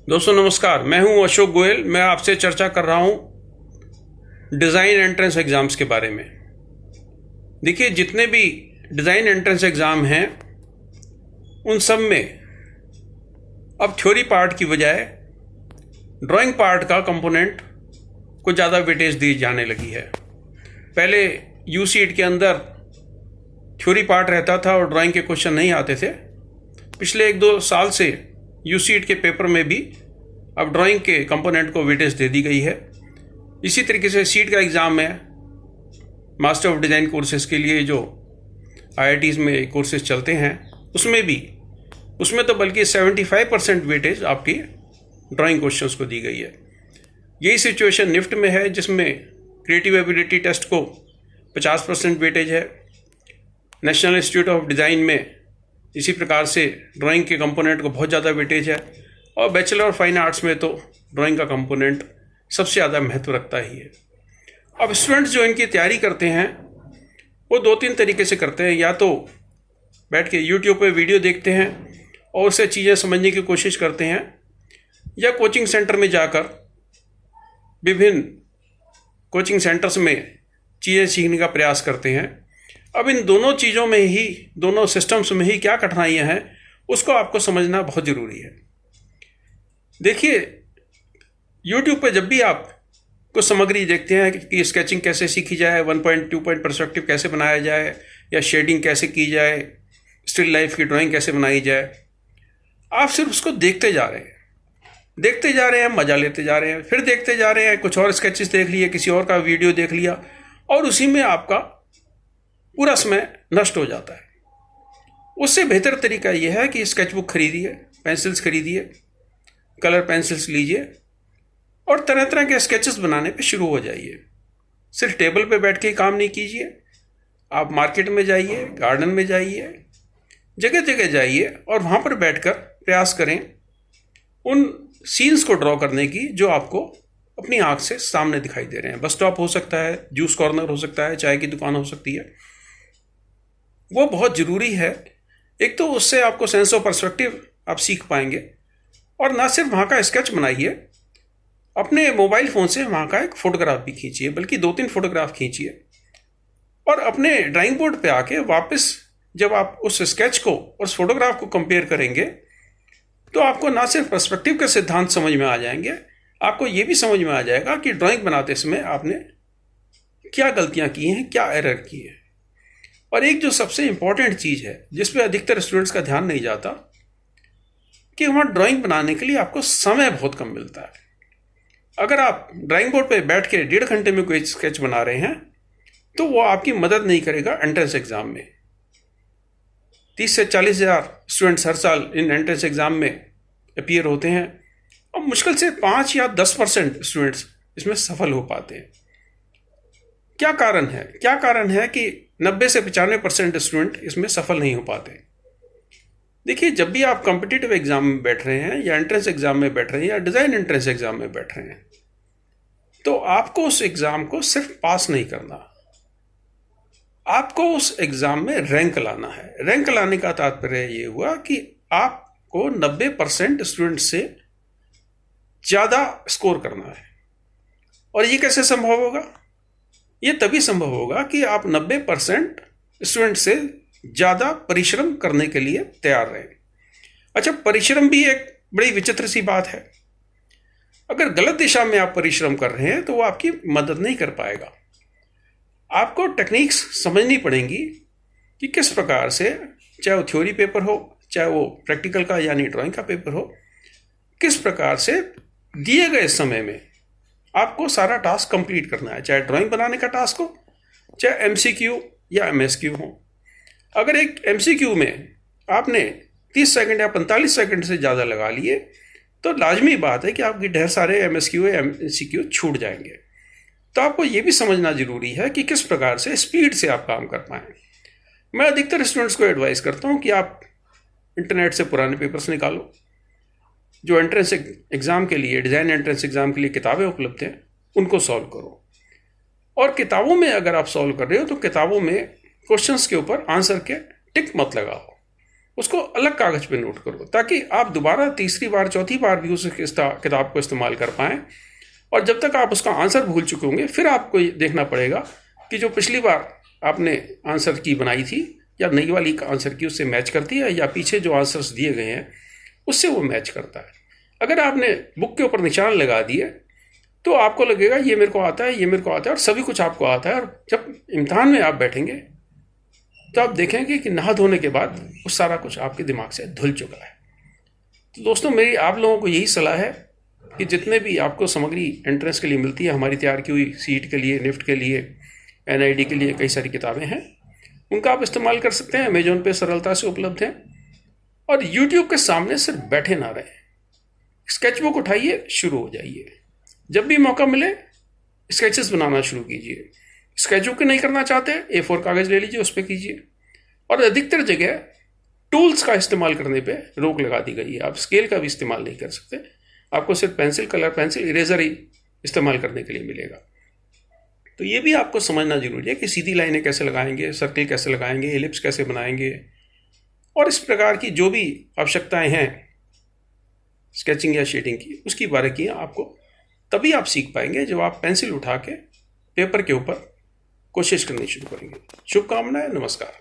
दोस्तों नमस्कार, मैं हूं अशोक गोयल। मैं आपसे चर्चा कर रहा हूं डिज़ाइन एंट्रेंस एग्ज़ाम्स के बारे में। देखिए, जितने भी डिज़ाइन एंट्रेंस एग्ज़ाम हैं उन सब में अब थ्योरी पार्ट की बजाय ड्राइंग पार्ट का कंपोनेंट को ज़्यादा वेटेज दी जाने लगी है। पहले यूसीट के अंदर थ्योरी पार्ट रहता था और ड्राइंग के क्वेश्चन नहीं आते थे। पिछले 1-2 साल से यूसीट के पेपर में भी अब ड्राइंग के कंपोनेंट को वेटेज दे दी गई है। इसी तरीके से सीट का एग्ज़ाम है, मास्टर ऑफ डिज़ाइन कोर्सेज़ के लिए जो आईआईटीज़ में कोर्सेज चलते हैं उसमें तो बल्कि 75% वेटेज आपकी ड्राइंग क्वेश्चंस को दी गई है। यही सिचुएशन निफ्ट में है, जिसमें क्रिएटिव एबिलिटी टेस्ट को 50% वेटेज है। नेशनल इंस्टीट्यूट ऑफ डिज़ाइन में इसी प्रकार से ड्राइंग के कंपोनेंट को बहुत ज़्यादा वेटेज है, और बैचलर ऑफ फाइन आर्ट्स में तो ड्राइंग का कंपोनेंट सबसे ज़्यादा महत्व रखता ही है। अब स्टूडेंट्स जो इनकी तैयारी करते हैं वो 2-3 तरीके से करते हैं। या तो बैठ के यूट्यूब पे वीडियो देखते हैं और उससे चीज़ें समझने की कोशिश करते हैं, या कोचिंग सेंटर में जाकर विभिन्न कोचिंग सेंटर्स में चीज़ें सीखने का प्रयास करते हैं। अब इन दोनों चीज़ों में ही, दोनों सिस्टम्स में ही क्या कठिनाइयाँ हैं उसको आपको समझना बहुत ज़रूरी है। देखिए, YouTube पे जब भी आप कुछ सामग्री देखते हैं कि स्केचिंग कैसे सीखी जाए, 1 पॉइंट 2 पॉइंट पर्सपेक्टिव कैसे बनाया जाए, या शेडिंग कैसे की जाए, स्टिल लाइफ की ड्राइंग कैसे बनाई जाए, आप सिर्फ उसको देखते जा रहे हैं, मज़ा लेते जा रहे हैं, फिर देखते जा रहे हैं, कुछ और स्केचेस देख लिए, किसी और का वीडियो देख लिया, और उसी में आपका पूरा समय नष्ट हो जाता है। उससे बेहतर तरीका यह है कि स्केचबुक खरीदिए, पेंसिल्स खरीदिए, कलर पेंसिल्स लीजिए और तरह तरह के स्केचेस बनाने पे शुरू हो जाइए। सिर्फ टेबल पे बैठ के काम नहीं कीजिए, आप मार्केट में जाइए, गार्डन में जाइए, जगह जगह जाइए और वहाँ पर बैठकर प्रयास करें उन सीन्स को ड्रॉ करने की जो आपको अपनी आँख से सामने दिखाई दे रहे हैं। बस स्टॉप हो सकता है, जूस कॉर्नर हो सकता है, चाय की दुकान हो सकती है। वो बहुत ज़रूरी है। एक तो उससे आपको सेंस ऑफ पर्सपेक्टिव आप सीख पाएंगे, और ना सिर्फ वहाँ का स्केच बनाइए, अपने मोबाइल फ़ोन से वहाँ का एक फ़ोटोग्राफ भी खींचिए, बल्कि 2-3 फोटोग्राफ खींचिए, और अपने ड्राइंग बोर्ड पे आके वापस जब आप उस स्केच को और उस फोटोग्राफ को कंपेयर करेंगे तो आपको ना सिर्फ पर्सपेक्टिव के सिद्धांत समझ में आ जाएंगे, आपको ये भी समझ में आ जाएगा कि ड्राइंग बनाते समय आपने क्या गलतियाँ की हैं, क्या एरर की है। और एक जो सबसे इम्पॉर्टेंट चीज़ है जिस पे अधिकतर स्टूडेंट्स का ध्यान नहीं जाता, कि वहाँ ड्राइंग बनाने के लिए आपको समय बहुत कम मिलता है। अगर आप ड्राइंग बोर्ड पे बैठ के 1.5 घंटे में कोई स्केच बना रहे हैं तो वो आपकी मदद नहीं करेगा एंट्रेंस एग्ज़ाम में। 30 से 40 हज़ार स्टूडेंट्स हर साल इन एंट्रेंस एग्ज़ाम में अपीयर होते हैं, और मुश्किल से 5 या 10% स्टूडेंट्स इसमें सफल हो पाते हैं। क्या कारण है कि 90 से 95% स्टूडेंट इसमें सफल नहीं हो पाते। देखिए, जब भी आप कॉम्पिटिटिव एग्जाम में बैठ रहे हैं, या एंट्रेंस एग्जाम में बैठ रहे हैं, या डिज़ाइन एंट्रेंस एग्जाम में बैठ रहे हैं, तो आपको उस एग्जाम को सिर्फ पास नहीं करना, आपको उस एग्जाम में रैंक लाना है। रैंक लाने का तात्पर्य ये हुआ कि आपको 90% स्टूडेंट से ज़्यादा स्कोर करना है। और ये कैसे संभव होगा? ये तभी संभव होगा कि आप 90% स्टूडेंट से ज़्यादा परिश्रम करने के लिए तैयार रहें। अच्छा, परिश्रम भी एक बड़ी विचित्र सी बात है। अगर गलत दिशा में आप परिश्रम कर रहे हैं तो वो आपकी मदद नहीं कर पाएगा। आपको टेक्निक्स समझनी पड़ेंगी कि किस प्रकार से, चाहे वो थ्योरी पेपर हो, चाहे वो प्रैक्टिकल का यानी ड्राइंग का पेपर हो, किस प्रकार से दिए गए समय में आपको सारा टास्क कंप्लीट करना है। चाहे ड्राइंग बनाने का टास्क हो, चाहे एमसीक्यू या एमएसक्यू हो। अगर एक एमसीक्यू में आपने 30 सेकंड या 45 सेकंड से ज़्यादा लगा लिए तो लाजमी बात है कि आपके ढेर सारे एमएसक्यू या एमसीक्यू छूट जाएंगे। तो आपको ये भी समझना ज़रूरी है कि किस प्रकार से स्पीड से आप काम कर पाएँ। मैं अधिकतर स्टूडेंट्स को एडवाइस करता हूँ कि आप इंटरनेट से पुराने पेपर्स निकालो। जो एंट्रेंस एग्ज़ाम के लिए, डिज़ाइन एंट्रेंस एग्ज़ाम के लिए किताबें उपलब्ध हैं, उनको सॉल्व करो। और किताबों में अगर आप सॉल्व कर रहे हो तो किताबों में क्वेश्चंस के ऊपर आंसर के टिक मत लगाओ, उसको अलग कागज पे नोट करो, ताकि आप दोबारा तीसरी बार चौथी बार भी उस किताब को इस्तेमाल कर पाएं। और जब तक आप उसका आंसर भूल चुके होंगे, फिर आपको ये देखना पड़ेगा कि जो पिछली बार आपने आंसर की बनाई थी या नई वाली का आंसर की उससे मैच करती है, या पीछे जो आंसर्स दिए गए हैं उससे वो मैच करता है। अगर आपने बुक के ऊपर निशान लगा दिए तो आपको लगेगा ये मेरे को आता है, ये मेरे को आता है, और सभी कुछ आपको आता है। और जब इम्तिहान में आप बैठेंगे तो आप देखेंगे कि नहा धोने के बाद वो सारा कुछ आपके दिमाग से धुल चुका है। तो दोस्तों, मेरी आप लोगों को यही सलाह है कि जितने भी आपको सामग्री एंट्रेंस के लिए मिलती है, हमारी तैयार की हुई सीट के लिए, निफ्ट के लिए, NID के लिए कई सारी किताबें हैं, उनका आप इस्तेमाल कर सकते हैं। अमेजोन पे सरलता से उपलब्ध हैं। और यूट्यूब के सामने सिर्फ बैठे ना रहें, स्केचबुक उठाइए, शुरू हो जाइए। जब भी मौका मिले स्केचेस बनाना शुरू कीजिए। स्केचबुक नहीं करना चाहते, A4 कागज ले लीजिए, उस पर कीजिए। और अधिकतर जगह टूल्स का इस्तेमाल करने पे रोक लगा दी गई है। आप स्केल का भी इस्तेमाल नहीं कर सकते, आपको सिर्फ पेंसिल, कलर पेंसिल, इरेजर ही इस्तेमाल करने के लिए मिलेगा। तो ये भी आपको समझना जरूरी है कि सीधी लाइनें कैसे लगाएंगे, सर्कल कैसे लगाएंगे, एलिप्स कैसे बनाएंगे, और इस प्रकार की जो भी आवश्यकताएं हैं स्केचिंग या शेडिंग की, उसकी बारीकियां आपको तभी आप सीख पाएंगे जब आप पेंसिल उठा के पेपर के ऊपर कोशिश करनी शुरू करेंगे। शुभकामनाएं, नमस्कार।